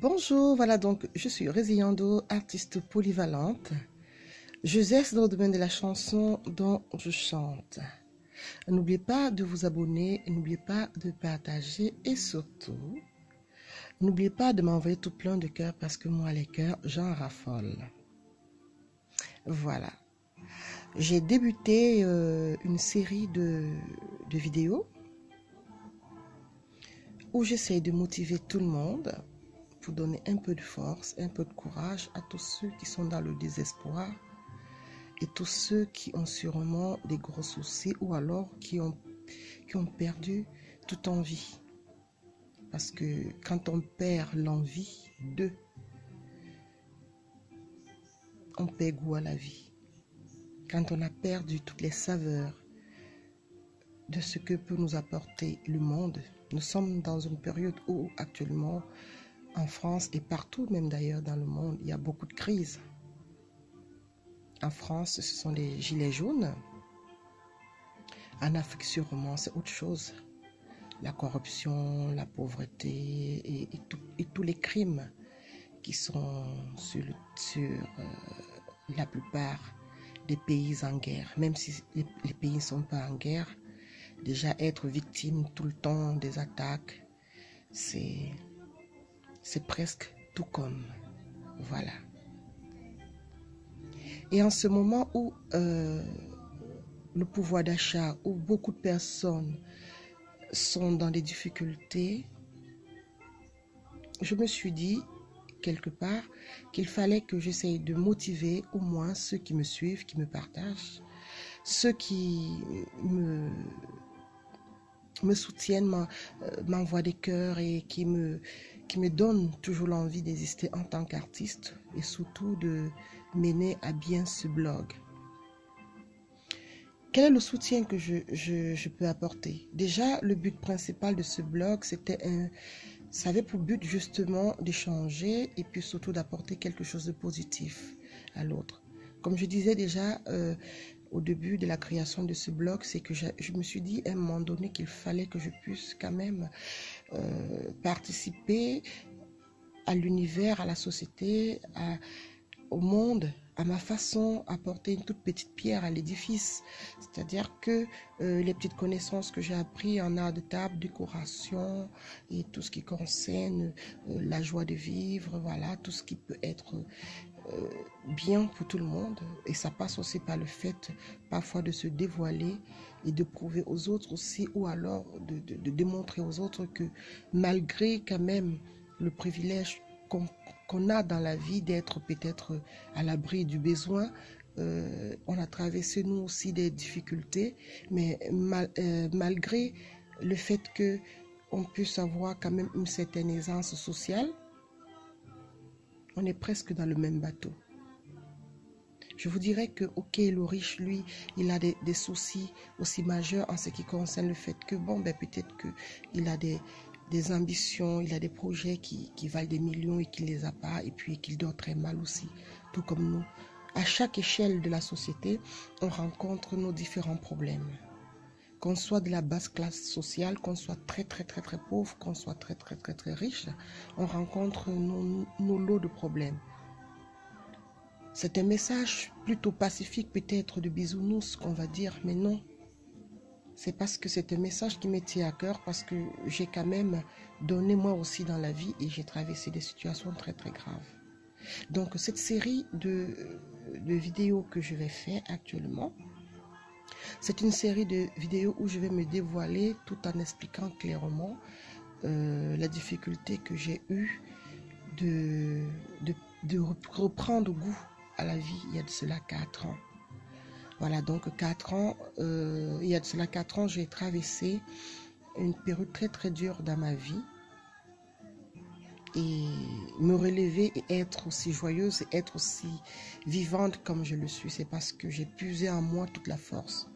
Bonjour, voilà donc je suis Résiando, artiste polyvalente. Je exerce dans le domaine de la chanson dont je chante. N'oubliez pas de vous abonner, n'oubliez pas de partager et surtout, n'oubliez pas de m'envoyer tout plein de cœurs parce que moi les cœurs, j'en raffole. Voilà. J'ai débuté une série de vidéos où j'essaie de motiver tout le monde pour donner un peu de force, un peu de courage à tous ceux qui sont dans le désespoir et tous ceux qui ont sûrement des gros soucis ou alors qui ont perdu toute envie. Parce que quand on perd l'envie d'eux, on perd goût à la vie. Quand on a perdu toutes les saveurs de ce que peut nous apporter le monde, nous sommes dans une période où actuellement, en France et partout même d'ailleurs dans le monde, il y a beaucoup de crises. En France, ce sont les gilets jaunes. En Afrique, sûrement, c'est autre chose. La corruption, la pauvreté et tous les crimes qui sont sur la plupart des pays en guerre. Même si les pays ne sont pas en guerre, déjà être victime tout le temps des attaques, c'est presque tout comme. Voilà. Et en ce moment où le pouvoir d'achat, où beaucoup de personnes sont dans des difficultés, je me suis dit quelque part qu'il fallait que j'essaye de motiver au moins ceux qui me suivent, qui me partagent, ceux qui me soutiennent, m'envoient des cœurs et qui me donnent toujours l'envie d'exister en tant qu'artiste et surtout de mener à bien ce blog. Quel est le soutien que je peux apporter? Déjà, le but principal de ce blog, ça avait pour but justement d'échanger et puis surtout d'apporter quelque chose de positif à l'autre. Comme je disais déjà au début de la création de ce blog, c'est que je me suis dit à un moment donné qu'il fallait que je puisse quand même participer à l'univers, à la société, au monde, à ma façon, apporter une toute petite pierre à l'édifice. C'est-à-dire que les petites connaissances que j'ai apprises en art de table, décoration et tout ce qui concerne la joie de vivre, voilà, tout ce qui peut être bien pour tout le monde. Et ça passe aussi par le fait parfois de se dévoiler et de prouver aux autres aussi, ou alors de démontrer aux autres que malgré quand même le privilège qu'on a dans la vie d'être peut-être à l'abri du besoin, on a traversé nous aussi des difficultés, mais malgré le fait qu'on puisse avoir quand même une certaine aisance sociale, on est presque dans le même bateau. Je vous dirais que, ok, le riche, lui, il a des soucis aussi majeurs en ce qui concerne le fait que, bon, ben peut-être qu'il a des ambitions, il a des projets qui valent des millions et qu'il ne les a pas, et puis qu'il dort très mal aussi, tout comme nous. À chaque échelle de la société, on rencontre nos différents problèmes. Qu'on soit de la basse classe sociale, qu'on soit très pauvre, qu'on soit très riche, on rencontre nos lots de problèmes. C'est un message plutôt pacifique, peut-être de bisounours qu'on va dire, mais non. C'est parce que c'est un message qui me tient à cœur, parce que j'ai quand même donné moi aussi dans la vie et j'ai traversé des situations très graves. Donc cette série de vidéos que je vais faire actuellement, c'est une série de vidéos où je vais me dévoiler tout en expliquant clairement la difficulté que j'ai eue de reprendre goût à la vie il y a de cela 4 ans. Voilà, donc 4 ans, il y a de cela 4 ans, j'ai traversé une période très dure dans ma vie. Et me relever et être aussi joyeuse et être aussi vivante comme je le suis, c'est parce que j'ai puisé en moi toute la force.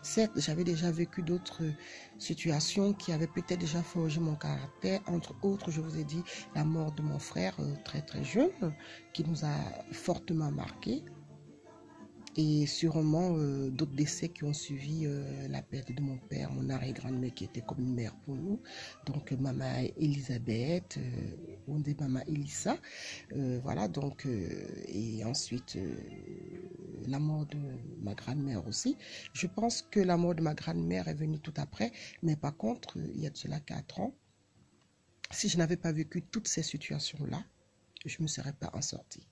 Certes, j'avais déjà vécu d'autres situations qui avaient peut-être déjà forgé mon caractère. Entre autres, je vous ai dit la mort de mon frère très jeune, qui nous a fortement marqué. Et sûrement d'autres décès qui ont suivi la perte de mon père, mon arrière-grand-mère qui était comme une mère pour nous. Donc maman Elisabeth, on dit maman Elissa. Voilà, donc, et ensuite la mort de ma grand-mère aussi. Je pense que la mort de ma grand-mère est venue tout après, mais par contre, il y a de cela 4 ans, si je n'avais pas vécu toutes ces situations-là, je ne me serais pas en sortie.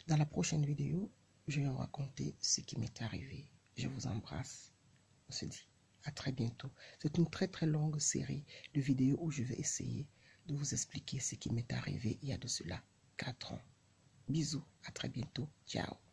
Dans la prochaine vidéo, je vais vous raconter ce qui m'est arrivé. Je vous embrasse. On se dit à très bientôt. C'est une très très longue série de vidéos où je vais essayer de vous expliquer ce qui m'est arrivé il y a de cela 4 ans. Bisous, à très bientôt. Ciao.